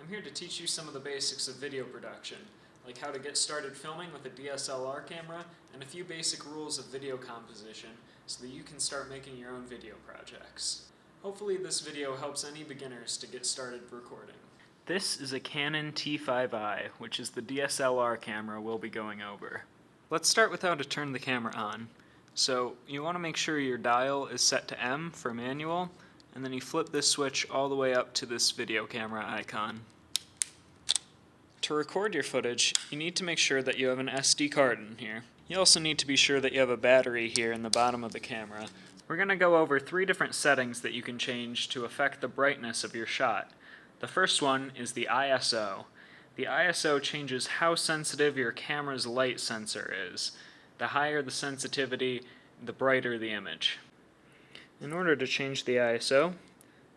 I'm here to teach you some of the basics of video production, like how to get started filming with a DSLR camera and a few basic rules of video composition so that you can start making your own video projects. Hopefully this video helps any beginners to get started recording. This is a Canon T5i, which is the DSLR camera we'll be going over. Let's start with how to turn the camera on. So you want to make sure your dial is set to M for manual, and then you flip this switch all the way up to this video camera icon. To record your footage, you need to make sure that you have an SD card in here. You also need to be sure that you have a battery here in the bottom of the camera. We're going to go over 3 different settings that you can change to affect the brightness of your shot. The first one is the ISO. The ISO changes how sensitive your camera's light sensor is. The higher the sensitivity, the brighter the image. In order to change the ISO,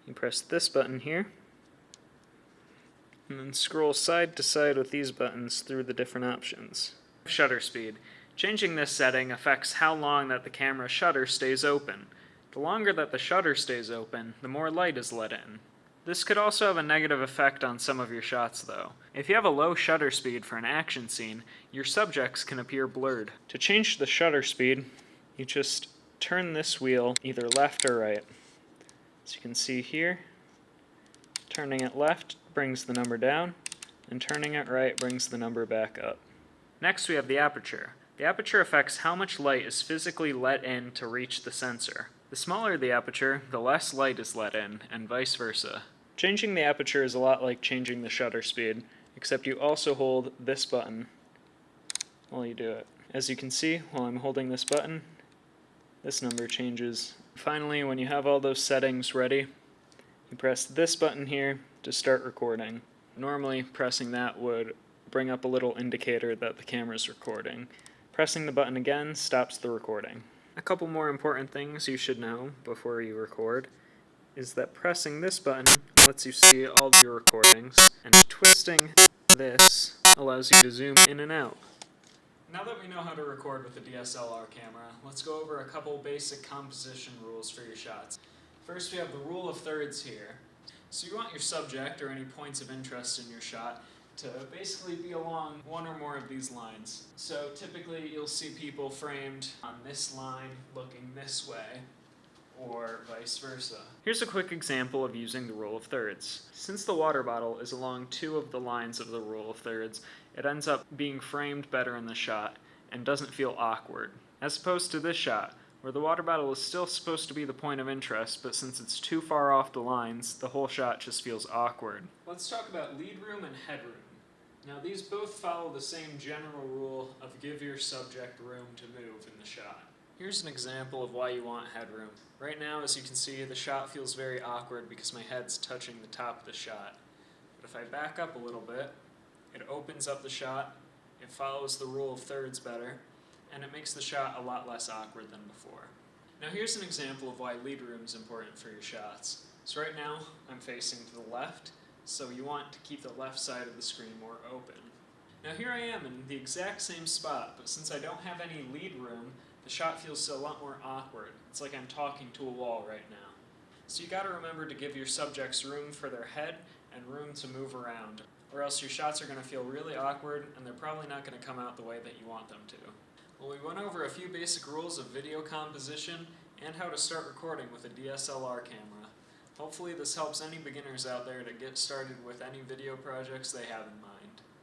you press this button here, and then scroll side to side with these buttons through the different options. Shutter speed. Changing this setting affects how long that the camera shutter stays open. The longer that the shutter stays open, the more light is let in. This could also have a negative effect on some of your shots though. If you have a low shutter speed for an action scene, your subjects can appear blurred. To change the shutter speed, you just turn this wheel either left or right. As you can see here, turning it left brings the number down, and turning it right brings the number back up. Next we have the aperture. The aperture affects how much light is physically let in to reach the sensor. The smaller the aperture, the less light is let in, and vice versa. Changing the aperture is a lot like changing the shutter speed, except you also hold this button while you do it. As you can see, while I'm holding this button, this number changes. Finally, when you have all those settings ready, you press this button here to start recording. Normally, pressing that would bring up a little indicator that the camera is recording. Pressing the button again stops the recording. A couple more important things you should know before you record is that pressing this button lets you see all of your recordings, and twisting this allows you to zoom in and out. Now that we know how to record with a DSLR camera, let's go over a couple basic composition rules for your shots. First, we have the rule of thirds here. So you want your subject, or any points of interest in your shot, to basically be along one or more of these lines. So typically you'll see people framed on this line looking this way, or vice versa. Here's a quick example of using the rule of thirds. Since the water bottle is along 2 of the lines of the rule of thirds, it ends up being framed better in the shot and doesn't feel awkward, as opposed to this shot, where the water bottle is still supposed to be the point of interest, but since it's too far off the lines, the whole shot just feels awkward. Let's talk about lead room and headroom. Now these both follow the same general rule of give your subject room to move in the shot. Here's an example of why you want headroom. Right now, as you can see, the shot feels very awkward because my head's touching the top of the shot. But if I back up a little bit, it opens up the shot, it follows the rule of thirds better, and it makes the shot a lot less awkward than before. Now here's an example of why lead room is important for your shots. So right now, I'm facing to the left, so you want to keep the left side of the screen more open. Now here I am in the exact same spot, but since I don't have any lead room, the shot feels a lot more awkward. It's like I'm talking to a wall right now. So you gotta remember to give your subjects room for their head and room to move around, or else your shots are gonna feel really awkward and they're probably not gonna come out the way that you want them to. Well, we went over a few basic rules of video composition and how to start recording with a DSLR camera. Hopefully this helps any beginners out there to get started with any video projects they have in mind.